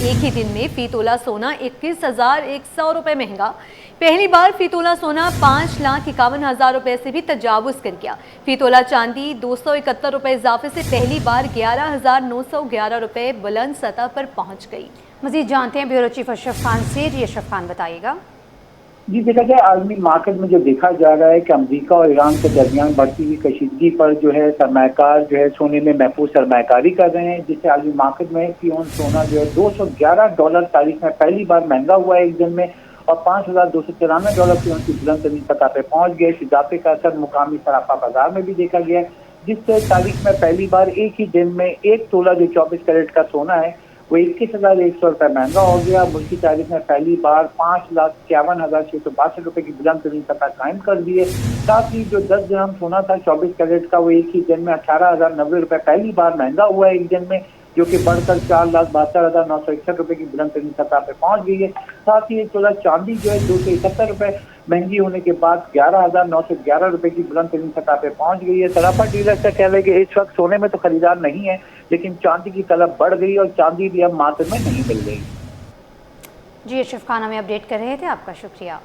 एक ही दिन में फी तोला सोना 21,100 रुपए महंगा। पहली बार फी तोला सोना 5,51,000 रुपए से भी तजावुज कर गया। फी तोला चांदी 271 रुपए इजाफे से पहली बार 11,911 रुपए बुलंद सतह पर पहुंच गई। मजीद जानते हैं ब्यूरो चीफ अशरफ खान से। जी अशरफ खान बताइएगा। जी देखा जाए आलमी मार्केट में जो देखा जा रहा है कि अमेरिका और ईरान के दरमियान बढ़ती हुई कशीदगी पर जो है सरमायाकार जो है सोने में महफूज सरमायाकारी कर रहे हैं, जिससे आलमी मार्केट में फी ऑन सोना जो है $211 तारीख में पहली बार महंगा हुआ है एक दिन में, और $5,293 फी ऑन की बुलंद तरीन सतह पे पहुंच गए। इस इजाफे का असर मुकामी सराफा बाजार में भी देखा गया है, जिस तारीख में पहली बार एक ही दिन में एक तोला जो 24 कैरेट का सोना है वो 21,100 रुपये महंगा हो गया। मुल्की तारीख में पहली बार 5,51,662 रुपये की बुलंद तरीन सतह कायम कर दी है। साथ ही जो 10 ग्राम सोना था 24 कैरेट का वो एक ही दिन में 18,090 रुपये पहली बार महंगा हुआ है एक दिन में, जो कि बढ़कर 4,72,961 रुपये की बुलंद तरीन सतह पे पहुंच गई है। साथ ही एक तोला चांदी जो है 271 रुपये महंगी होने के बाद 11,911 रुपये की बुलंद तरीन सतह पे पहुंच गई है। सराफा डीलर का कहना है कि इस वक्त सोने में तो खरीदार नहीं है, लेकिन चांदी की तलब बढ़ गई और चांदी भी अब मार्केट में नहीं मिल रही। जी अशरफ खान हमें अपडेट कर रहे थे, आपका शुक्रिया।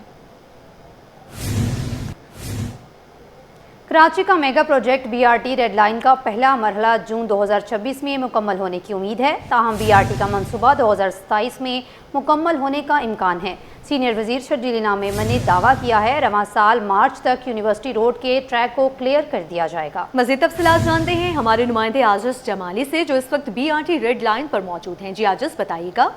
कराची का mega project BRT red line का पहला मरहला जून 2026 में मुकम्मल होने की उम्मीद है। ताहम बीआरटी का मंसूबा 2027 में मुकम्मल होने का इम्कान है। सीनियर वजीर शर्जील इनाम मेमन ने दावा किया है रवां साल मार्च तक यूनिवर्सिटी रोड के ट्रैक को क्लियर कर दिया जाएगा। मज़ीद तफसीलात जानते हैं हमारे नुमाइंदे आजिज जमाली से, जो इस वक्त बीआरटी रेड लाइन पर मौजूद हैं। जी आजिज बताइएगा।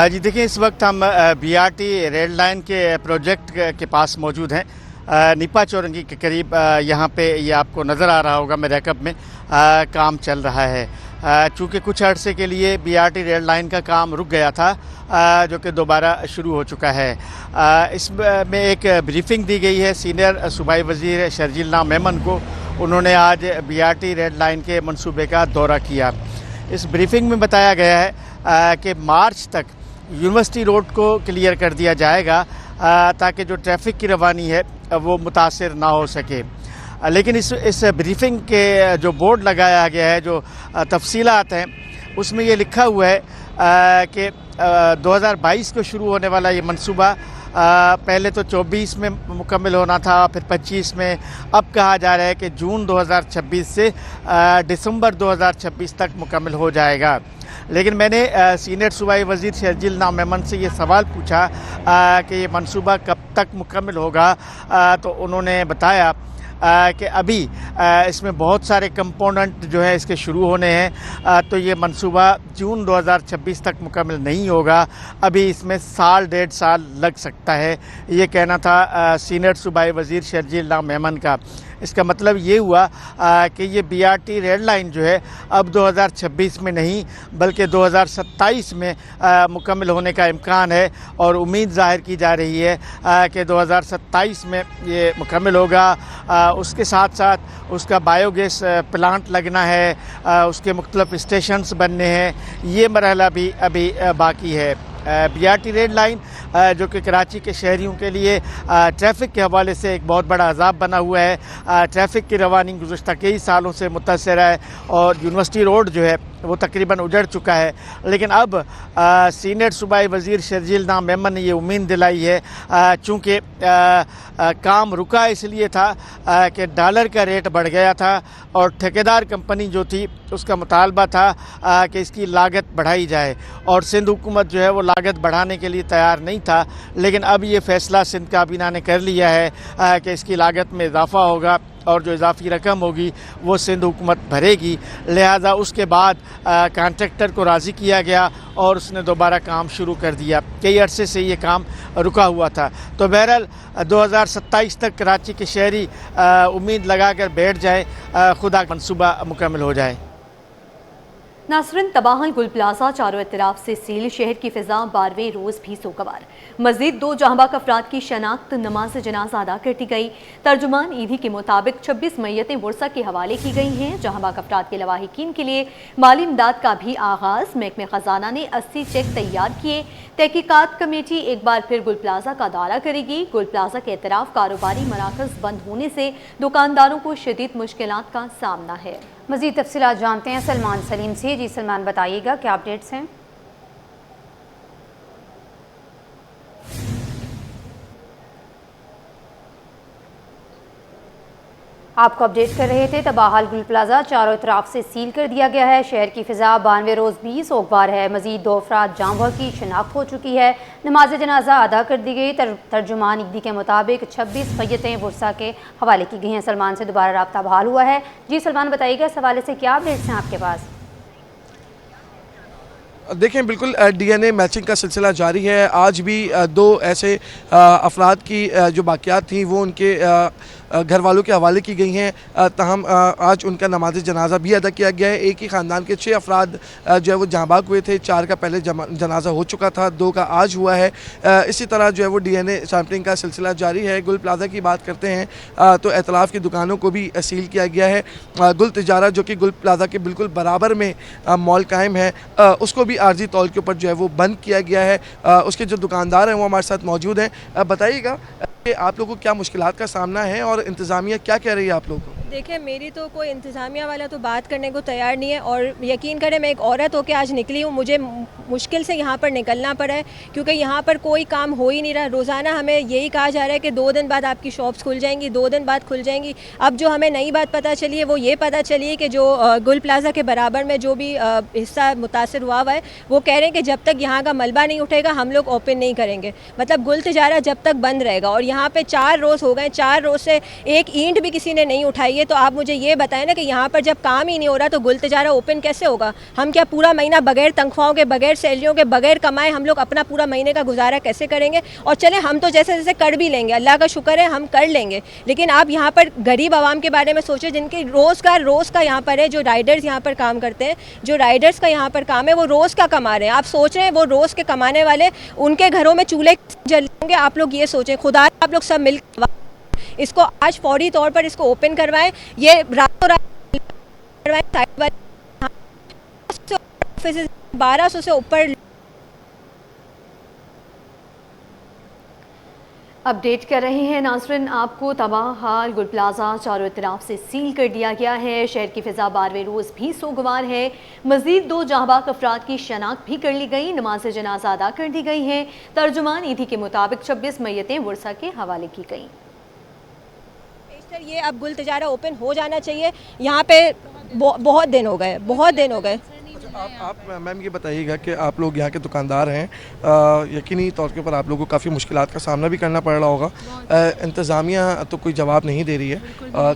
जी देखिए, इस वक्त हम बीआरटी रेड लाइन के प्रोजेक्ट के पास मौजूद हैं। निपा चौरंगी के करीब यहाँ पे ये आपको नज़र आ रहा होगा मेरकब में काम चल रहा है। चूँकि कुछ अरसे के लिए बीआरटी रेल लाइन का काम रुक गया था, जो कि दोबारा शुरू हो चुका है। इसमें एक ब्रीफिंग दी गई है सीनियर सूबाई वज़ीर शर्जील इनाम मेमन को। उन्होंने आज बीआरटी रेल लाइन के मंसूबे का दौरा किया। इस ब्रीफिंग में बताया गया है कि मार्च तक यूनिवर्सिटी रोड को क्लियर कर दिया जाएगा, ताकि जो ट्रैफिक की रवानी है वो मुतासिर ना हो सके। लेकिन इस ब्रीफिंग के जो बोर्ड लगाया गया है, जो तफसीलात हैं, उसमें ये लिखा हुआ है कि 2022 को शुरू होने वाला ये मंसूबा पहले तो 24 में मुकम्मल होना था, फिर 25 में, अब कहा जा रहा है कि जून 2026 से दिसंबर 2026 तक मुकम्मल हो जाएगा। लेकिन मैंने सीनियर सूबाई वज़ीर शर्जील इनाम मेमन से ये सवाल पूछा कि ये मंसूबा कब तक मुकम्मल होगा, तो उन्होंने बताया कि अभी इसमें बहुत सारे कंपोनेंट जो है इसके शुरू होने हैं, तो ये मंसूबा जून 2026 तक मुकम्मल नहीं होगा, अभी इसमें साल 1.5 साल लग सकता है। ये कहना था सीनियर सूबाई वज़ीर शर्जील इनाम मेमन का। इसका मतलब ये हुआ कि ये बीआरटी रेड लाइन जो है अब 2026 में नहीं बल्कि 2027 में मुकम्मल होने का इम्कान है, और उम्मीद ज़ाहिर की जा रही है कि 2027 में ये मुकम्मल होगा। उसके साथ साथ उसका बायोगैस प्लांट लगना है, उसके मुख्तलिफ स्टेशंस बनने हैं, ये मरहला भी अभी बाकी है। बीआरटी रेड लाइन जो कि कराची के शहरियों के लिए ट्रैफिक के हवाले से एक बहुत बड़ा अज़ाब बना हुआ है। ट्रैफिक की रवानी गुज़श्ता कई सालों से मुतासर है, और यूनिवर्सिटी रोड जो है वो तकरीबन उजड़ चुका है। लेकिन अब सीनियर सूबाई वज़ीर शर्जील इनाम मेमन ने ये उम्मीद दिलाई है, चूँकि काम रुका इसलिए था कि डॉलर का रेट बढ़ गया था, और ठेकेदार कंपनी जो थी उसका मुतालबा था कि इसकी लागत बढ़ाई जाए, और सिंध हुकूमत जो है वो लागत बढ़ाने के लिए तैयार नहीं था। लेकिन अब ये फ़ैसला सिंध काबीना ने कर लिया है कि इसकी लागत में इजाफ़ा होगा, और जो इजाफी रकम होगी वो सिंध हुकूमत भरेगी। लिहाजा उसके बाद कॉन्ट्रैक्टर को राज़ी किया गया और उसने दोबारा काम शुरू कर दिया। कई अरसे से ये काम रुका हुआ था। तो बहरहाल 2027 तक कराची के शहरी उम्मीद लगा कर बैठ जाए, खुदा मंसूबा मुकम्मल हो जाए। नासरिन, तबाहल गुल प्लाजा चारों तरफ से सील, शहर की फिजा 12वें रोज भी सोगवार। मजीद 2 जहांबाग अफराद की शनाख्त नमाज जनाजा अदा कर दी गई। तर्जुमान ईदी के मुताबिक 26 मैयतें वर्सा के हवाले की गई हैं। जहांबाग अफराद के लवाहिकीन के लिए माली इमदाद का भी आगाज। महकमे खजाना ने 80 चेक तैयार किए। तहकीकात कमेटी एक बार फिर गुल प्लाजा का दौरा करेगी। गुल प्लाजा के एतराफ कारोबारी मराकज बंद होने से दुकानदारों को शदीद मुश्किलात का सामना है। मज़ीद तफसीलात जानते हैं सलमान सलीम से। जी सलमान, बताइएगा क्या अपडेट्स हैं? आपको अपडेट कर रहे थे। तबाहाल गुल प्लाजा चारों तरफ से सील कर दिया गया है। शहर की फ़िज़ा 92 रोज़ भी सोगवार है। मज़ीद 2 अफराद जाँबा की शनाख्त हो चुकी है। नमाज जनाजा अदा कर दी गई। तर्जुमान ईदी के मुताबिक 26 मैयतें वर्सा के हवाले की गई हैं। सलमान से दोबारा रब्ता बहाल हुआ है। जी सलमान, बताइएगा इस हवाले से क्या अपडेट्स हैं आपके पास? देखें, बिल्कुल डीएनए मैचिंग का सिलसिला जारी है। आज भी 2 ऐसे अफराद की जो बाक़ियात थी वो उनके घर वालों के हवाले की गई हैं। ताहम आज उनका नमाज जनाजा भी अदा किया गया है। एक ही ख़ानदान के 6 अफराद जो है वो जाँबाग हुए थे। 4 का पहले जनाजा हो चुका था, 2 का आज हुआ है। इसी तरह जो है वो डीएनए सैंपलिंग का सिलसिला जारी है। गुल प्लाजा की बात करते हैं तो एतलाफ़ की दुकानों को भी सील किया गया है। गुल तिजारा जो कि गुल प्लाजा के बिल्कुल बराबर में मॉल कायम है, उसको भी आर्जी तौल के ऊपर जो है वो बंद किया गया है। उसके जो दुकानदार हैं वो हमारे साथ मौजूद हैं। बताइएगा कि आप लोगों को क्या मुश्किलात का सामना है और इंतज़ामिया क्या कह रही है आप लोगों को? देखिए, मेरी तो कोई इंतज़ामिया वाला तो बात करने को तैयार नहीं है, और यकीन करें मैं एक औरत होकर आज निकली हूँ। मुझे मुश्किल से यहाँ पर निकलना पड़ा है क्योंकि यहाँ पर कोई काम हो ही नहीं रहा। रोज़ाना हमें यही कहा जा रहा है कि 2 दिन बाद आपकी शॉप्स खुल जाएंगी, 2 दिन बाद खुल जाएंगी। अब जो हमें नई बात पता चली है वो ये पता चली है कि जो गुल प्लाजा के बराबर में जो भी हिस्सा मुतासर हुआ है वो कह रहे हैं कि जब तक यहाँ का मलबा नहीं उठेगा हम लोग ओपन नहीं करेंगे। मतलब गुल तिजारा जब तक बंद रहेगा। और यहाँ पर 4 रोज़ हो गए, 4 रोज़ से एक ईंट भी किसी ने नहीं उठाई है। तो आप मुझे ये बताएं ना कि यहाँ पर जब काम ही नहीं हो रहा तो गुल तिजारा ओपन कैसे होगा? हम क्या पूरा महीना बगैर तनख्वाहों के, बगैर सैलरियों के, बगैर कमाए हम लोग अपना पूरा महीने का गुजारा कैसे करेंगे? और चले हम तो जैसे जैसे कर भी लेंगे, अल्लाह का शुक्र है हम कर लेंगे, लेकिन आप यहाँ पर गरीब आवाम के बारे में सोचें जिनके रोज़ का यहाँ पर है। जो राइडर्स यहाँ पर काम करते हैं, जो राइडर्स का यहाँ पर काम है, वो रोज़ का कमा रहे हैं। आप सोच रहे हैं वो रोज़ के कमाने वाले, उनके घरों में चूल्हे जलेंगे? आप लोग ये सोचें, खुदा आप लोग सब मिल इसको आज फौरी तौर पर इसको ओपन करवाएं। ये रातों रात करवाएं। 1200 से ऊपर अपडेट कर रहे हैं नाज़रीन आपको। तबाहाल गुल प्लाजा चारों तरफ से सील कर दिया गया है। शहर की फ़िज़ा 12वें रोज़ भी सोगवार है। मज़ीद 2 जाँबाग अफराद की शनाख्त भी कर ली गई। नमाज जनाजा अदा कर दी गई है। तर्जुमान ईदी के मुताबिक 26 मैयतें वर्सा के हवाले की गई। ये अब गुल तिजारा ओपन हो जाना चाहिए। यहाँ पे बहुत दिन हो गए। आप मैम ये बताइएगा कि आप लोग यहाँ के दुकानदार हैं, यकीनी तौर के ऊपर आप लोगों को काफ़ी मुश्किलात का सामना भी करना पड़ रहा होगा। इंतज़ामिया तो कोई जवाब नहीं दे रही है,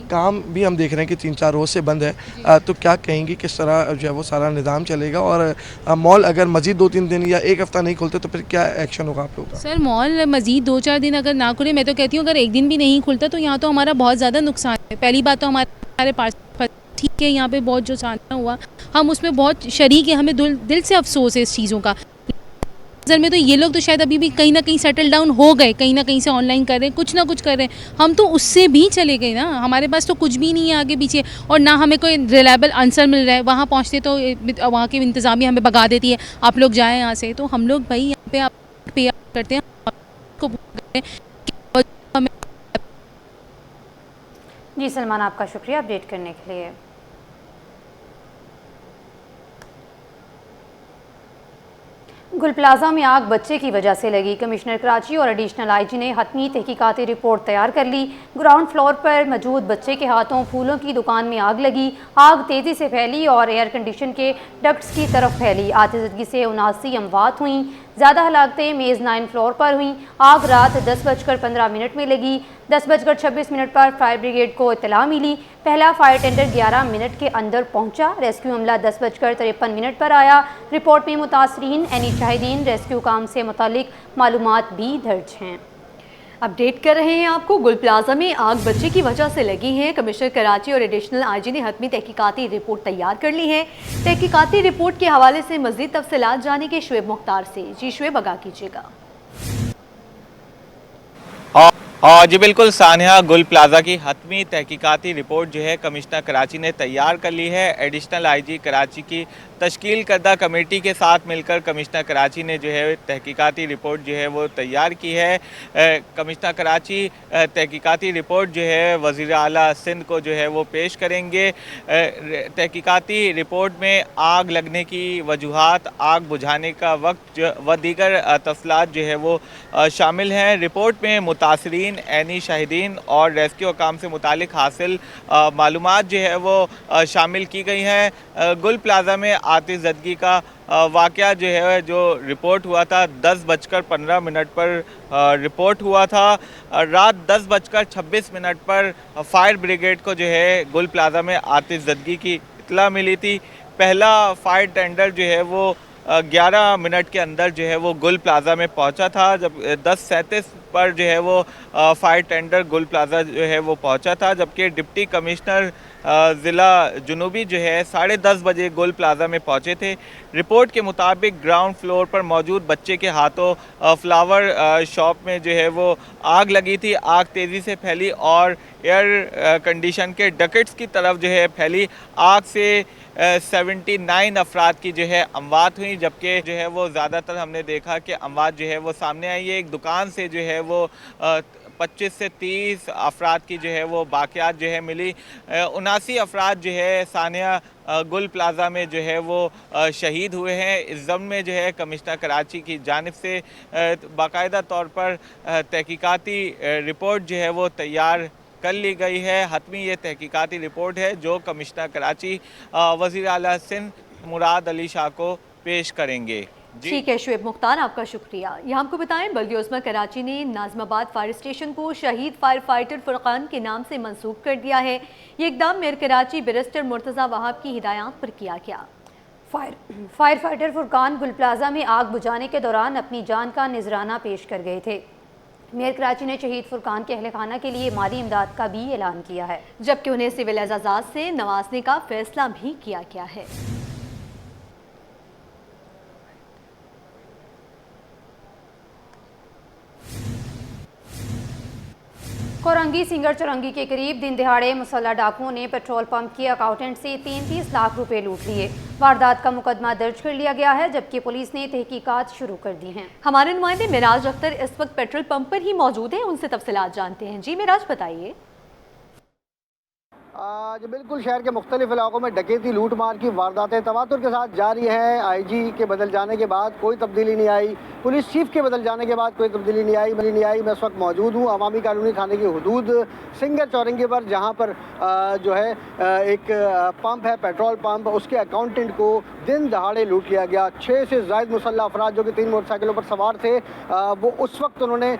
काम भी हम देख रहे हैं कि 3-4 रोज़ से बंद है। तो क्या कहेंगी किस तरह जो है वो सारा निज़ाम चलेगा? और मॉल अगर मज़ीद 2-3 दिन या एक हफ़्ता नहीं खुलते तो फिर क्या एक्शन होगा आप लोगों का? सर, मॉल मज़ीद 2-4 दिन अगर ना खुले, मैं तो कहती हूँ अगर एक दिन भी नहीं खुलता तो यहाँ तो हमारा बहुत ज़्यादा नुकसान है। पहली बात तो हमारे पास ठीक है, यहाँ पे बहुत जो सामना हुआ हम उसमें बहुत शरीक है, हमें दिल से अफसोस है इस चीज़ों का। नज़र में तो ये लोग तो शायद अभी भी कहीं ना कहीं सेटल डाउन हो गए, कहीं ना कहीं से ऑनलाइन कर रहे हैं, कुछ ना कुछ कर रहे हैं। हम तो उससे भी चले गए ना, हमारे पास तो कुछ भी नहीं है आगे पीछे, और ना हमें कोई रिलायबल आंसर मिल रहा है। वहाँ पहुँचते तो वहाँ की इंतज़ामिया हमें भगा देती है, आप लोग जाएँ यहाँ से। तो हम लोग भाई यहाँ पे आप पे करते हैं। जी सलमान, आपका शुक्रिया अपडेट करने के लिए। गुल प्लाजा में आग बच्चे की वजह से लगी। कमिश्नर कराची और एडिशनल आईजी ने हतमी तहकीकाती रिपोर्ट तैयार कर ली। ग्राउंड फ्लोर पर मौजूद बच्चे के हाथों फूलों की दुकान में आग लगी। आग तेज़ी से फैली और एयर कंडीशन के डक्ट्स की तरफ फैली। आतिशबाजी से 79 अमवात हुई। ज़्यादा हलाकतें मेज़ 9 फ्लोर पर हुई। आग रात 10:15 में लगी। 10:26 पर फायर ब्रिगेड को इत्तला मिली। पहला फायर टेंडर 11 मिनट के अंदर पहुंचा। रेस्क्यू अमला 10:53 पर आया। रिपोर्ट में मुतासरीन एनी शाहिदीन रेस्क्यू काम से मुतालिक मालूमात भी दर्ज हैं। अपडेट कर रहे हैं आपको। गुल प्लाजा में आग बच्चे की वजह से लगी है। कमिश्नर कराची और एडिशनल आईजी ने हतमी तहकीकाती रिपोर्ट तैयार कर ली है। तहकीकाती रिपोर्ट के हवाले से मज़ीद तफसीलात जाने के शुएब मुख्तार से। जी शुएब, आगाह कीजिएगा। जी बिल्कुल सानिया, गुल प्लाजा की हतमी तहकीकाती रिपोर्ट जो है कमिश्नर कराची ने तैयार कर ली है। एडिशनल आईजी कराची की तश्कील करदा कमेटी के साथ मिलकर कमिश्नर कराची ने जो है तहकीकाती रिपोर्ट जो है वो तैयार की है। कमिश्नर कराची तहकीकाती रिपोर्ट जो है वज़ीर आला सिंध को जो है वो पेश करेंगे। तहकीकाती रिपोर्ट में आग लगने की वजूहात, आग बुझाने का वक्त व दीगर तफसीलात जो है वो शामिल हैं। रिपोर्ट में मुतासरीन, ऐनी शाहिदीन और रेस्क्यू काम से मुतालिक हासिल मालूमात जो है वो शामिल की गई हैं। गुल प्लाजा में आतिशज़दगी का वाक़या जो है जो रिपोर्ट हुआ था 10:15 पर रिपोर्ट हुआ था। रात 10:26 पर फायर ब्रिगेड को जो है गुल प्लाजा में आतिशज़दगी की इत्तला मिली थी। पहला फायर टेंडर जो है वो 11 मिनट के अंदर जो है वो गुल प्लाजा में पहुंचा था। जब 10:37 पर जो है वो फायर टेंडर गुल प्लाजा जो है वो पहुंचा था, जबकि डिप्टी कमिश्नर ज़िला जुनूबी जो है 10:30 बजे गुल प्लाजा में पहुंचे थे। रिपोर्ट के मुताबिक ग्राउंड फ्लोर पर मौजूद बच्चे के हाथों फ्लावर शॉप में जो है वो आग लगी थी। आग तेज़ी से फैली और एयर कंडीशन के डकेट्स की तरफ जो है फैली। आग से 79 अफराद की जो है अमवात हुई, जबकि जो है वो ज़्यादातर हमने देखा कि अमवात जो है वो सामने आई है। एक दुकान से जो है वो 25 से 30 अफराद की जो है वो बाक़ियात जो है मिली। 79 अफराद जो है सानिया गुल प्लाजा में जो है वो शहीद हुए हैं। इस ज़म्न में जो है कमिश्नर कराची की जानिब से बाकायदा तौर पर तहकीकाती रिपोर्ट जो है वो तैयार कर ली गई है। हतमी ये तहकीकाती रिपोर्ट है जो कमिश्नर कराची वज़ीर आला सिंध मुराद अली शाह को पेश करेंगे। ठीक है शुएब मुख्तार, आपका शुक्रिया। यहाँ हमको बताएं, बल्दिया उस्मा कराची ने नाज़माबाद फायर स्टेशन को शहीद फायर फाइटर फुरकान के नाम से मंसूब कर दिया है। ये इकदाम मेयर कराची बैरिस्टर मुर्तज़ा वहाब की हिदायत पर किया गया। फायर फाइटर फुरकान गुल प्लाजा में आग बुझाने के दौरान अपनी जान का निजराना पेश कर गए थे। मेयर कराची ने शहीद फुरकान के अहले खाना के लिए माली इमदाद का भी ऐलान किया है, जबकि उन्हें सिविल एजाज़ात से नवाजने का फैसला भी किया गया है। कोरंगी सिंगर चौरंगी के करीब दिन दिहाड़े मुसल्लह डाकुओं ने पेट्रोल पंप के अकाउंटेंट से 33 लाख रुपए लूट लिए। वारदात का मुकदमा दर्ज कर लिया गया है, जबकि पुलिस ने तहकीकात शुरू कर दी हैं। हमारे नुमाइंदे मिराज अख्तर इस वक्त पेट्रोल पंप पर ही मौजूद हैं, उनसे तफसीलात जानते हैं। जी मिराज, बताइए। आज बिल्कुल शहर के मुख्तलिफ इलाकों में डकैती लूट मार की वारदातें तवातुर के साथ जारी हैं। IG के बदल जाने के बाद कोई तब्दीली नहीं आई, पुलिस चीफ के बदल जाने के बाद कोई तब्दीली नहीं आई। मैं इस वक्त मौजूद हूँ अवामी कानूनी थाने की हदूद सिंगर चौरंगी पर, जहाँ पर जो है एक पंप है, पेट्रोल पंप, उसके अकाउंटेंट को दिन दहाड़े लूट लिया गया। 6 से ज़ायद मुसल्लह अफराद जो कि 3 मोटरसाइकिलों पर सवार थे, वो उस वक्त उन्होंने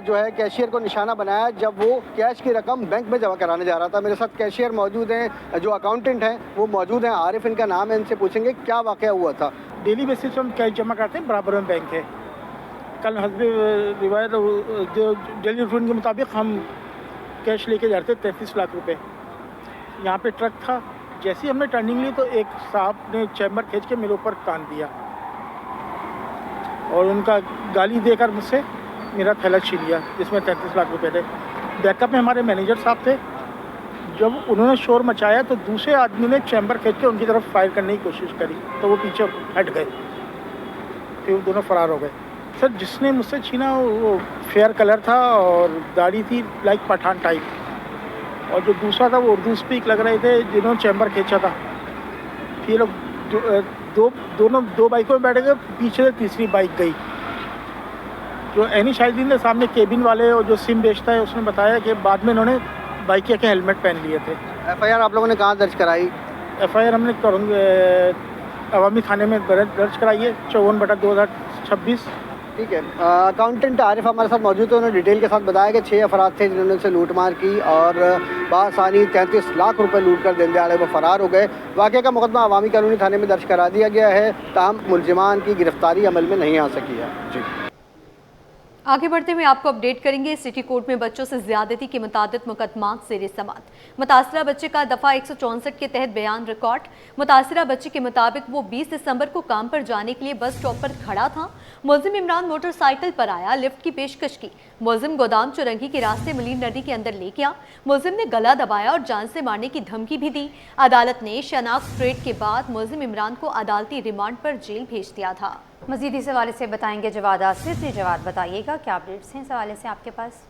जो है कैशियर को निशाना बनाया जब वो कैश की रकम बैंक में जमा कराने जा रहा था। मेरे साथ कैशियर मौजूद हैं, जो अकाउंटेंट हैं वो मौजूद हैं, आरिफ इनका नाम है, इनसे पूछेंगे क्या वाक़या हुआ था। डेली बेसिस पर हम कैश जमा करते हैं, बराबर में बैंक है। कल हस्बे रिवायत जो डेली रूटीन के मुताबिक हम कैश लेके जाते 33 लाख रुपए। यहाँ पे ट्रक था, जैसे ही हमने टर्निंग ली तो एक साहब ने चैम्बर खींच के मेरे ऊपर तान दिया और उनका गाली देकर मुझसे मेरा थैला छीन लिया जिसमें 33 लाख रुपए थे। बैकअप में हमारे मैनेजर साहब थे। जब उन्होंने शोर मचाया तो दूसरे आदमी ने चैम्बर खींच के उनकी तरफ फायर करने की कोशिश करी तो वो पीछे हट गए, फिर वो दोनों फरार हो गए। सर, जिसने मुझसे छीना वो फेयर कलर था और दाढ़ी थी लाइक पठान टाइप, और जो दूसरा था वो उर्दू स्पीक लग रहे थे जिन्होंने चैम्बर खींचा था। फिर दोनों दो बाइकों में बैठ गए, पीछे से तीसरी बाइक गई। जो ऐनी शाहिदीन ने सामने केबिन वाले और जो सिम बेचता है उसने बताया कि बाद में इन्होंने बाइक के हेलमेट पहन लिए थे। FIR आप लोगों ने कहाँ दर्ज कराई? FIR हमने अवामी थाने में दर्ज कराई है 54/2026। ठीक है। अकाउंटेंट आरिफ हमारे साथ मौजूद है, उन्होंने डिटेल के साथ बताया कि 6 अफराद थे जिन्होंने उनसे लूटमार की और बासानी 33 लाख रुपए लूट कर दिन दहाड़े वो फरार हो गए। वाक़े का मुकदमा अवामी कानूनी थाने में दर्ज करा दिया गया है, ताहम मुलजिमान की गिरफ्तारी अमल में नहीं आ सकी है। जी। आगे बढ़ते हुए आपको अपडेट करेंगे। सिटी कोर्ट में बच्चों से ज्यादती के मुताबिक मुकदमा ज़ेर समाअत। मुतासरा बच्चे का दफा 164 के तहत बयान रिकॉर्ड। मुतासरा बच्चे के मुताबिक वो 20 दिसंबर को काम पर जाने के लिए बस स्टॉप पर खड़ा था। मुलजिम इमरान मोटरसाइकिल पर आया, लिफ्ट की पेशकश की। मुलजिम गोदाम चौरंगी के रास्ते मलीर नदी के अंदर ले गया। मुलजिम ने गला दबाया और जान से मारने की धमकी भी दी। अदालत ने शनाख्त ट्रेड के बाद मुलजिम इमरान को अदालती रिमांड पर जेल भेज दिया था। मजीद इस हवाले से बताएंगे जवाद आसिफ। जी जवाद, बताइएगा क्या अपडेट्स हैं इस हवाले से आपके पास?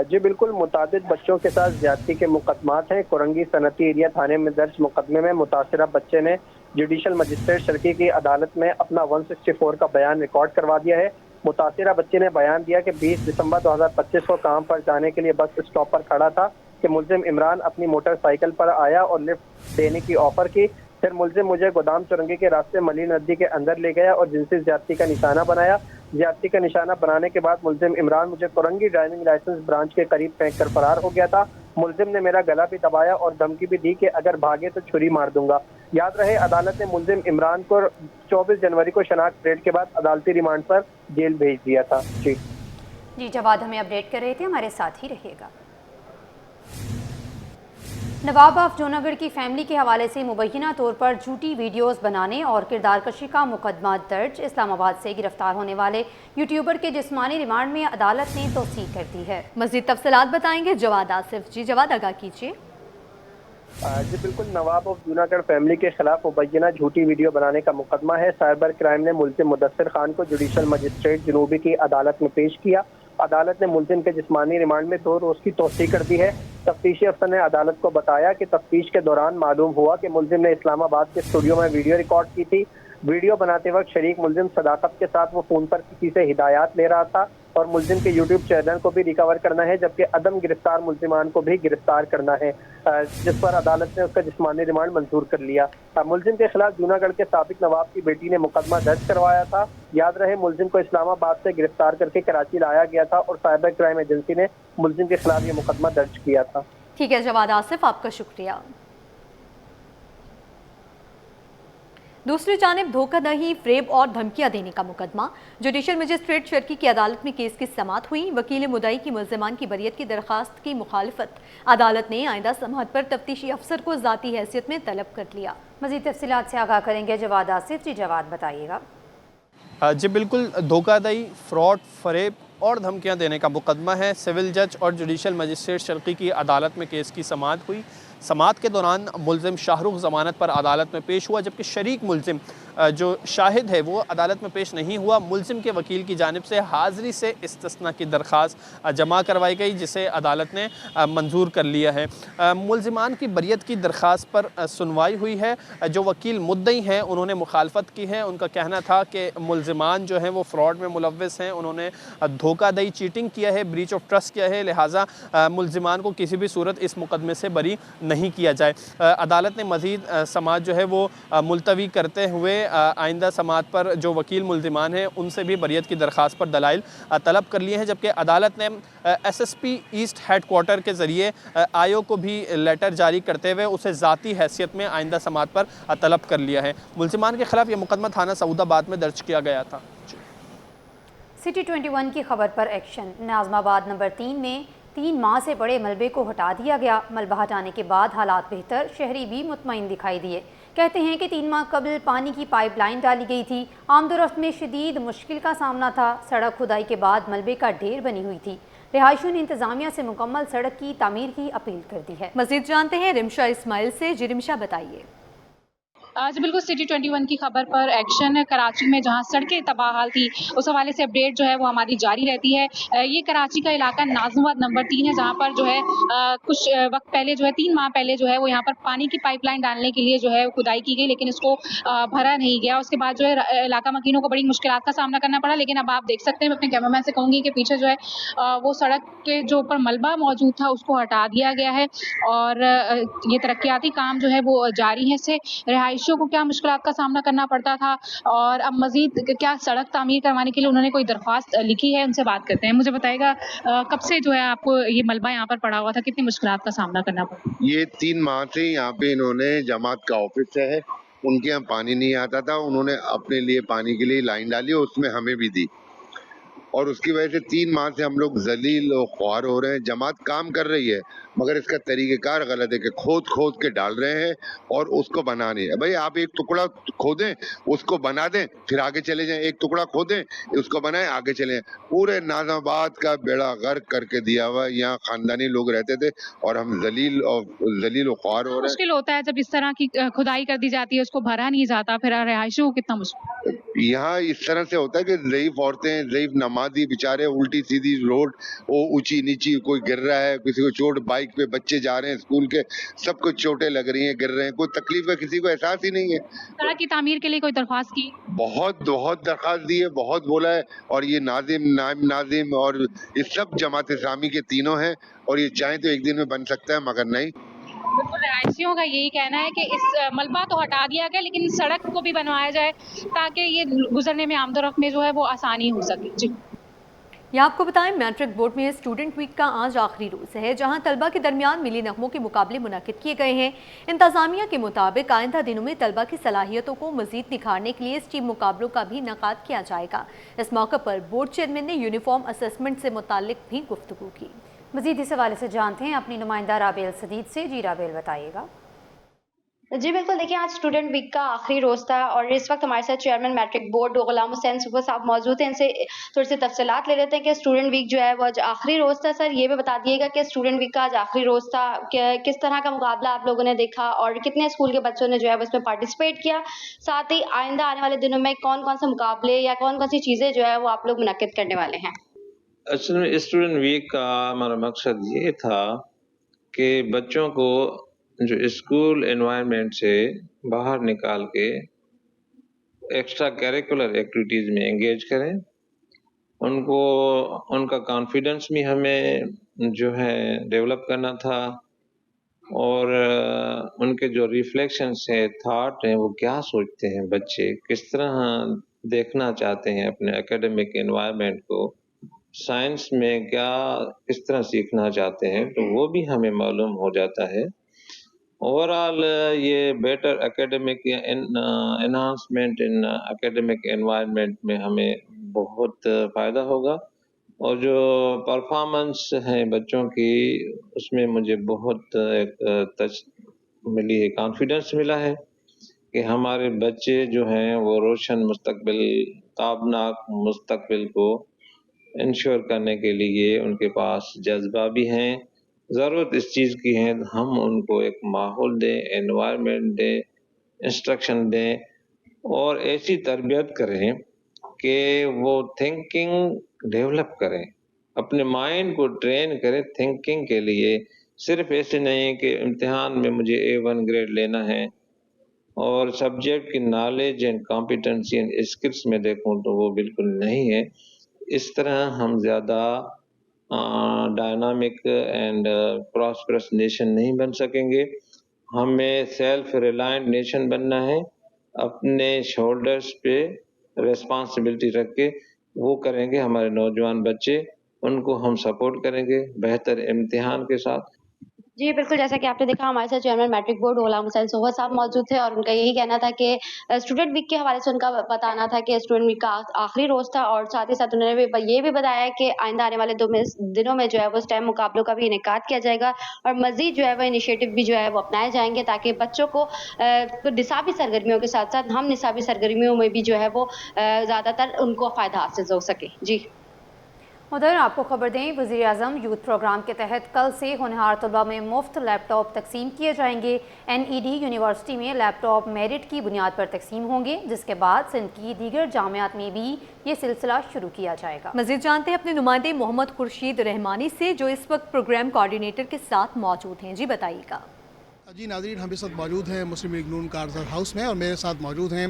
जी बिल्कुल, मुतादिद बच्चों के साथ ज्यादती के मुकदमात हैं। कोरंगी सनती एरिया थाने में दर्ज मुकदमे में मुतासरा बच्चे ने जुडिशल मजिस्ट्रेट शर्की की अदालत में अपना 164 का बयान रिकॉर्ड करवा दिया है। मुतासरा बच्चे ने बयान दिया कि 20 दिसंबर 2025 को काम पर जाने के लिए बस स्टॉप पर खड़ा था कि मुलजिम इमरान अपनी मोटरसाइकिल पर आया और लिफ्ट देने की ऑफर की। फिर मुलजिम मुझे गोदाम चौरंगी के रास्ते मली नदी के अंदर ले गया और जिनसी ज्यादती का निशाना बनाया। ज्यादती का निशाना बनाने के बाद मुलजिम इमरान मुझे कोरंगी ड्राइविंग लाइसेंस ब्रांच के करीब फेंक कर फरार हो गया था। मुलजिम ने मेरा गला भी दबाया और धमकी भी दी कि अगर भागे तो छुरी मार दूंगा। याद रहे, अदालत ने मुलजिम इमरान को 24 जनवरी को शनाख्त ट्रेड के बाद अदालती रिमांड पर जेल भेज दिया था। जी जवाद हमें अपडेट कर रहे थे, हमारे साथ ही रहिएगा। नवाब ऑफ जूनागढ़ की फैमिली के हवाले से मुबैना तौर पर झूठी वीडियोस बनाने और किरदार कशी का मुकदमा दर्ज। इस्लामाबाद से गिरफ्तार होने वाले यूट्यूबर के जिस्मानी रिमांड में अदालत ने तौसीक कर दी है। मजीद तफसीलात बताएंगे जवाद आसिफ। जी जवाद, आगाह कीजिए। जी बिल्कुल, नवाब ऑफ जूनागढ़ फैमिली के खिलाफ मुबैना झूठी वीडियो बनाने का मुकदमा है। साइबर क्राइम ने मुलजिम मुदस्सिर खान को जुडिशल मजिस्ट्रेट जनूबी की अदालत में पेश किया। अदालत ने मुलजिम के जिस्मानी रिमांड में 2 रोज की तौसीक कर दी है। तफ्तीशी अफसर ने अदालत को बताया कि तफ्तीश के दौरान मालूम हुआ कि मुलजिम ने इस्लामाबाद के स्टूडियो में वीडियो रिकॉर्ड की थी। वीडियो बनाते वक्त शरीक मुलजिम सदाकत के साथ वो फोन पर किसी से हिदायत ले रहा था और मुलजिम के यूट्यूब चैनल को भी रिकवर करना है, जबकि अदम गिरफ्तार मुलजिमान को भी गिरफ्तार करना है, जिस पर अदालत ने उसका जिस्मानी रिमांड मंजूर कर लिया। मुलजिम के खिलाफ जूनागढ़ के साबिक नवाब की बेटी ने मुकदमा दर्ज करवाया था। याद रहे, मुलजिम को इस्लामाबाद से गिरफ्तार करके कराची लाया गया था और साइबर क्राइम एजेंसी ने मुलजिम के खिलाफ ये मुकदमा दर्ज किया था। ठीक है जवाद आसिफ, आपका शुक्रिया। दूसरी जानिब धोखाधड़ी, फ्रेब और धमकियां देने का मुकदमा। जुडिशल मजिस्ट्रेट शर्की की अदालत में केस की समाअत हुई। वकील मुद्दई की मुलजिमान की बरियत की दरखास्त की मुखालिफत अदालत ने आइंदा समाअत पर तफ्तीशी अफसर को ज़ाती हैसियत में तलब कर लिया। मज़ीद तफसीलात से आगाह करेंगे जवाद आसिफ। जी जवाद, बताइएगा। जी बिल्कुल, धोखाधड़ी, फ्रॉड, फरेब और धमकियां देने का मुकदमा है। सिविल जज और जुडिशल मजिस्ट्रेट शर्की की अदालत में केस की समाअत हुई। समाअत के दौरान मुलजिम शाहरुख ज़मानत पर अदालत में पेश हुआ, जबकि शरीक मुलजिम जो शाहिद है वो अदालत में पेश नहीं हुआ। मुलजिम के वकील की जानिब से हाज़री से इस्तिस्ना की दरख्वास्त जमा करवाई गई, जिसे अदालत ने मंजूर कर लिया है। मुलजिमान की बरियत की दरख्वास्त पर सुनवाई हुई है। जो वकील मुद्दई हैं उन्होंने मुखालफत की है। उनका कहना था कि मुलजिमान जो हैं वो फ्रॉड में मुलव्वस हैं, उन्होंने धोखाधड़ी, चीटिंग किया है, ब्रीच ऑफ ट्रस्ट किया है, लिहाजा मुलजिमान को किसी भी सूरत इस मुकदमे से बरी नहीं किया जाए। अदालत ने मज़ीद समाअत जो है वो मुलतवी करते हुए आइंदा समाअत पर जो वकील मुलजिमान हैं उनसे भी बरियत की दरख्वास्त पर दलाइल तलब कर लिए हैं, जबकि अदालत ने SSP ईस्ट हेड क्वार्टर के ज़रिए आयो को भी लेटर जारी करते हुए उसे ज़ाती हैसियत में आइंदा समाअत पर तलब कर लिया है। मुलजिमान के खिलाफ ये मुकदमा थाना सऊदाबाद में दर्ज किया गया था। सिटी 21 की खबर पर एक्शन। नाज़माबाद नंबर 3 में 3 माह से बड़े मलबे को हटा दिया गया। मलबा हटाने के बाद हालात बेहतर, शहरी भी मुतमईन दिखाई दिए। कहते हैं कि 3 माह कबल पानी की पाइपलाइन डाली गई थी। आमदोरफ्त में शदीद मुश्किल का सामना था। सड़क खुदाई के बाद मलबे का ढेर बनी हुई थी। रिहायशियों ने इंतजामिया से मुकम्मल सड़क की तामीर की अपील कर दी है। मजीद जानते हैं रिमशा इस्माइल से। जी रिमशा, बताइए। आज बिल्कुल सिटी 21 की खबर पर एक्शन। कराची में जहां सड़कें तबाह हाल थी उस हवाले से अपडेट जो है वो हमारी जारी रहती है। ये कराची का इलाका नाज़माबाद नंबर 3 है, जहां पर जो है कुछ वक्त पहले जो है 3 माह पहले जो है वो यहाँ पर पानी की पाइपलाइन डालने के लिए जो है खुदाई की गई, लेकिन इसको भरा नहीं गया। उसके बाद जो है इलाका मकीनों को बड़ी मुश्किलात का सामना करना पड़ा। लेकिन अब आप देख सकते हैं, मैं अपने कैमरामैन से कहूँगी कि पीछे जो है वो सड़क के जो ऊपर मलबा मौजूद था उसको हटा दिया गया है और ये तरक्याती काम जो है वो जारी है। इससे रिहायशियों को क्या मुश्किलात का सामना करना पड़ता था और अब मजीद क्या सड़क तामीर करवाने के लिए उन्होंने कोई दरख्वास्त लिखी है, उनसे बात करते हैं। मुझे बताएगा कब से जो है आपको ये मलबा यहाँ पर पड़ा हुआ था, कितनी मुश्किलात का सामना करना पड़ा? ये 3 माह से यहाँ पे इन्होंने जमात का ऑफिस है, उनके यहाँ पानी नहीं आता था, उन्होंने अपने लिए पानी के लिए लाइन डाली, उसमें हमें भी दी। और उसकी वजह से 3 माह से हम लोग जलील और ख्वार हो रहे हैं। जमात काम कर रही है मगर इसका तरीक़ेकार गलत है कि खोद खोद के डाल रहे हैं और उसको बना नहीं है। भाई आप एक टुकड़ा खोदें, उसको बना दें, फिर आगे चले जाएं। एक टुकड़ा खोदें, उसको बनाएं, आगे चले जाएं। पूरे नाज़ाबाद का बेड़ा गर्क करके दिया हुआ। यहाँ खानदानी लोग रहते थे और हम जलील और ख्वार हो रहे हैं। मुश्किल होता है जब इस तरह की खुदाई कर दी जाती है, उसको भरा नहीं जाता, फिर रहायशियों को कितना मुश्किल। यहाँ इस तरह से होता है कि ज़ईफ औरतें, ज़ईफ नमाजी बेचारे उल्टी सीधी रोड, वो ऊंची नीची, कोई गिर रहा है, किसी को चोट, बाइक पे बच्चे जा रहे हैं स्कूल के, सबको चोटें लग रही हैं, गिर रहे हैं, कोई तकलीफ का किसी को एहसास ही नहीं है। सड़क की तामीर के लिए कोई दरख्वास्त की? बहुत दरखास्त दी है, बहुत बोला है, और ये नाजिम, नाइब नाजिम और ये सब जमात इस्लामी के तीनों हैं, और ये चाहें तो एक दिन में बन सकता है मगर नहीं। बिल्कुल, रहायशियों का यही कहना है कि इस मलबा तो हटा दिया गया लेकिन सड़क को भी बनवाया जाए ताकि ये गुजरने में आमदोरफ्त में जो है वो आसानी हो सके। जी, यहाँ आपको बताएं, मैट्रिक बोर्ड में स्टूडेंट वीक का आज आखिरी रोज़ है, जहां तलबा के दरमियान मिली नगमों के मुकाबले मुनक्किद किए गए हैं। इंतजामिया के मुताबिक आइंदा दिनों में तलबा की सलाहियतों को मजीद निखारने के लिए स्टीम मुकाबलों का भी इनेकाद किया जाएगा। इस मौके पर बोर्ड चेयरमैन ने यूनिफॉर्म असेसमेंट से मुताल्लिक भी गुफ्तगू की। मजीद इस हवाले से जानते हैं अपनी नुमाइंदा राबेल सदीद से। जी राबेल, बताइएगा। जी बिल्कुल, देखिए आज स्टूडेंट वीक का आखिरी रोज़ था और इस वक्त हमारे साथ chairman matric board Ghulam Hussain सुबह साहब मौजूद हैं। इनसे थोड़ी सी तफसीलात ले लेते हैं कि स्टूडेंट वीक जो है वो आज आखिरी रोज़ था। सर, ये भी बता दिएगा कि स्टूडेंट वीक का आज आखिरी रोज़ था, किस तरह का मुकाबला आप लोगों ने देखा और कितने स्कूल के बच्चों ने जो है वो इसमें पार्टिसिपेट किया, साथ ही आइंदा आने वाले दिनों में कौन कौन से मुकाबले या कौन कौन सी चीज़ें जो है वो आप लोग मुनक्किद करने वाले हैं? असल में स्टूडेंट वीक का हमारा मकसद ये था कि बच्चों को जो स्कूल एनवायरनमेंट से बाहर निकाल के एक्स्ट्रा करिकुलर एक्टिविटीज़ में एंगेज करें, उनको उनका कॉन्फिडेंस भी हमें जो है डेवलप करना था और उनके जो रिफ्लेक्शंस है, थाट हैं, वो क्या सोचते हैं बच्चे, किस तरह देखना चाहते हैं अपने एकेडमिक एनवायरनमेंट को, साइंस में क्या किस तरह सीखना चाहते हैं, तो वो भी हमें मालूम हो जाता है। ओवरऑल ये बेटर एकेडमिक एनहांसमेंट इन एकेडमिक एनवायरनमेंट में हमें बहुत फ़ायदा होगा और जो परफॉर्मेंस है बच्चों की उसमें मुझे बहुत एक मिली है, कॉन्फिडेंस मिला है कि हमारे बच्चे जो हैं वो रोशन मुस्तकबिल, ताबनाक मुस्तकबिल को इंश्योर करने के लिए उनके पास जज्बा भी हैं। ज़रूरत इस चीज़ की है हम उनको एक माहौल दें, एनवायरनमेंट दें, इंस्ट्रक्शन दें और ऐसी तरबियत करें कि वो थिंकिंग डेवलप करें, अपने माइंड को ट्रेन करें थिंकिंग के लिए। सिर्फ ऐसे नहीं कि इम्तिहान में मुझे A1 ग्रेड लेना है और सब्जेक्ट की knowledge and competency and skills में देखूं तो वो बिल्कुल नहीं है। इस तरह हम ज़्यादा डायनामिक एंड प्रॉस्परस नेशन नहीं बन सकेंगे। हमें सेल्फ रिलायंट नेशन बनना है, अपने शोल्डर्स पे रिस्पॉन्सिबिलिटी रख के वो करेंगे। हमारे नौजवान बच्चे, उनको हम सपोर्ट करेंगे बेहतर इम्तिहान के साथ। जी बिल्कुल, जैसा कि आपने देखा हमारे साथ chairman matric board Ghulam Hussain सुबह साहब मौजूद थे और उनका यही कहना था कि स्टूडेंट वीक के हवाले से उनका बताना था कि स्टूडेंट वीक का आखिरी रोज़ था और साथ ही साथ उन्होंने ये भी बताया कि आइंदा आने वाले दिनों में जो है वो स्टेम मुकाबलों का भी इनेकाद किया जाएगा और मज़ीद जो है वो इनिशिएटिव भी जो है वो अपनाए जाएंगे ताकि बच्चों को निसाबी सरगर्मियों के साथ साथ हम निसाबी सरगर्मियों में भी जो है वो ज़्यादातर उनको फ़ायदा हासिल हो सके। जी उधर आपको खबर दें, वज़ीर-ए-आज़म यूथ प्रोग्राम के तहत कल से होनहार तलबा में मुफ्त लैपटॉप तकसीम किए जाएंगे। NED यूनिवर्सिटी में लैपटॉप मेरिट की बुनियाद पर तकसीम होंगे, जिसके बाद सिंध की दीगर जामियात में भी ये सिलसिला शुरू किया जाएगा। मज़ीद जानते हैं अपने नुमाइंदे मोहम्मद खुर्शीद रहमानी से, जो इस वक्त प्रोग्राम कोऑर्डिनेटर के साथ मौजूद हैं। जी बताइएगा। जी नाज़रीन, हम इस वक्त मौजूद हैं मुस्लिम लीग नून कारज़र हाउस में और मेरे साथ मौजूद हैं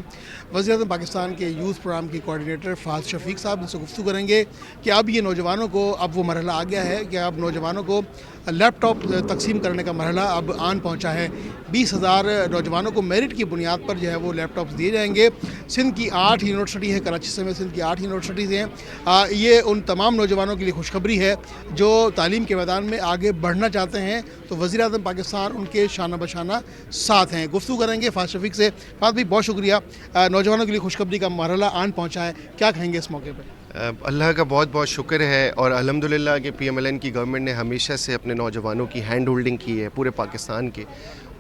वज़ीर-ए-आज़म पाकिस्तान के यूथ प्रोग्राम की कोऑर्डिनेटर फ़ाज़ शफ़ीक साहब। इनसे गुफ्तगू करेंगे कि अब ये नौजवानों को, अब वो मरहला आ गया है कि अब नौजवानों को लैपटॉप तकसीम करने का मरहला अब आन पहुंचा है। 20,000 नौजवानों को मेरिट की बुनियाद पर जो है वो लैपटॉप्स दिए जाएंगे। सिंध की 8 यूनिवर्सिटी है, कराची समेत सिंध की 8 यूनिवर्सिटीज़ हैं। ये उन तमाम नौजवानों के लिए खुशखबरी है जो तालीम के मैदान में आगे बढ़ना चाहते हैं, तो वज़ीर-ए-आज़म पाकिस्तान उनके शाना बशाना साथ हैं। गुफ्तगू करेंगे फ़ाज़ शफ़ीक से। फ़ाज़ भाई, बहुत शुक्रिया, नौजवानों के लिए खुशखबरी का मरहला आन पहुँचा है, क्या कहेंगे इस मौके पर? अल्लाह का बहुत बहुत शुक्र है और अल्हम्दुलिल्लाह कि PMLN की गवर्नमेंट ने हमेशा से अपने नौजवानों की हैंड होल्डिंग की है पूरे पाकिस्तान के।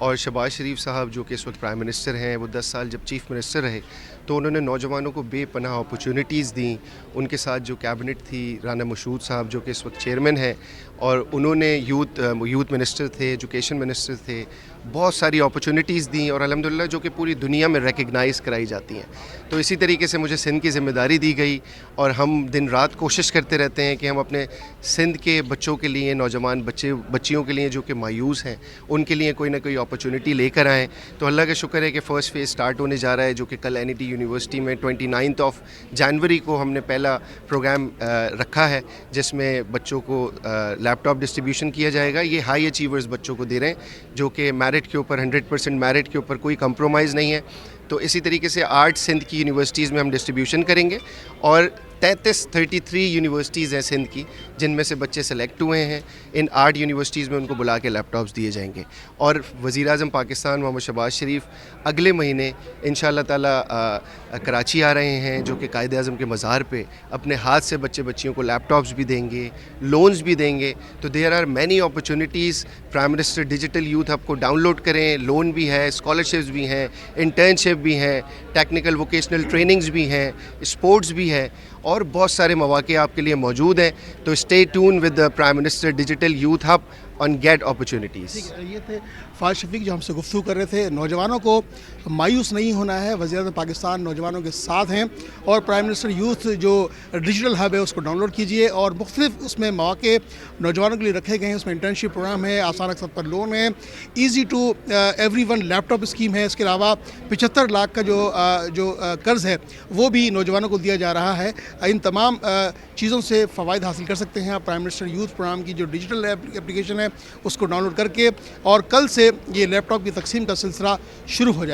और शहबाज शरीफ साहब जो कि इस वक्त प्राइम मिनिस्टर हैं, वो 10 साल जब चीफ़ मिनिस्टर रहे तो उन्होंने नौजवानों को बेपनाह अपॉर्चुनिटीज़ दी। उनके साथ जो कैबिनेट थी, राना मशहूद साहब जो कि इस वक्त चेयरमैन हैं, और उन्होंने यूथ मिनिस्टर थे, एजुकेशन मिनिस्टर थे, बहुत सारी अपॉर्चुनिटीज़ दी और अल्हम्दुलिल्लाह जो कि पूरी दुनिया में रिकग्नाइज़ कराई जाती हैं। तो इसी तरीके से मुझे सिंध की ज़िम्मेदारी दी गई और हम दिन रात कोशिश करते रहते हैं कि हम अपने सिंध के बच्चों के लिए, नौजवान बच्चियों के लिए जो कि मायूस हैं, उनके लिए कोई ना कोई अपॉर्चुनिटी लेकर आएँ। तो अल्लाह का शुक्र है कि फ़र्स्ट फेज़ स्टार्ट होने जा रहा है, जो कि कल NIT यूनिवर्सिटी में 29 जनवरी को हमने पहला प्रोग्राम रखा है, जिसमें बच्चों को लैपटॉप डिस्ट्रीब्यूशन किया जाएगा। ये हाई अचीवर्स बच्चों को दे रहे हैं जो कि मेरिट के ऊपर 100% मेरिट के ऊपर कोई कंप्रोमाइज़ नहीं है। तो इसी तरीके से 8 सिंध की यूनिवर्सिटीज़ में हम डिस्ट्रीब्यूशन करेंगे और 33 यूनिवर्सिटीज़ हैं सिंध की, जिनमें से बच्चे सेलेक्ट हुए हैं। इन 8 यूनिवर्सिटीज़ में उनको बुला के लैपटॉप्स दिए जाएंगे और वज़ीर-ए-आज़म पाकिस्तान मोहम्मद शहबाज शरीफ अगले महीने इंशाअल्लाह ताला कराची आ रहे हैं, जो कि कायद-ए-आज़म के मज़ार पे अपने हाथ से बच्चियों को लैपटॉप्स भी देंगे, लोन्स भी देंगे। तो there are many opportunities. Prime minister digital youth hub को डाउनलोड करें, लोन भी है, स्कॉलरशिप्स भी हैं, इंटर्नशिप भी हैं, टेक्निकल वोकेशनल ट्रेनिंग्स भी हैं, स्पोर्ट्स भी है और बहुत सारे मौके आपके लिए मौजूद हैं। तो stay tune with the prime minister digital youth hub on get opportunities. ये थे फाज शफीक जो हमसे गुफ्तगू कर रहे थे। नौजवानों को मायूस नहीं होना है, वज़ीर-ए-आज़म पाकिस्तान नौजवानों के साथ हैं और प्राइम मिनिस्टर यूथ जो डिजिटल हब है उसको डाउनलोड कीजिए और मुख्तलिफ उसमें मौके नौजवानों के लिए रखे गए हैं। उसमें इंटर्नशिप प्रोग्राम है, आसान अक्सर पर लोन है, easy to everyone laptop scheme है। इसके अलावा 75 लाख का जो कर्ज़ है वो भी नौजवानों को दिया जा रहा है। इन तमाम चीज़ों से फ़वाइद हासिल कर सकते हैं आप प्राइम मिनिस्टर यूथ प्रोग्राम की जो डिजिटल एप्लीकेशन है उसको डाउनलोड करके, और कल से ये लैपटॉप की तकसीम का सिलसिला शुरू हो जाए।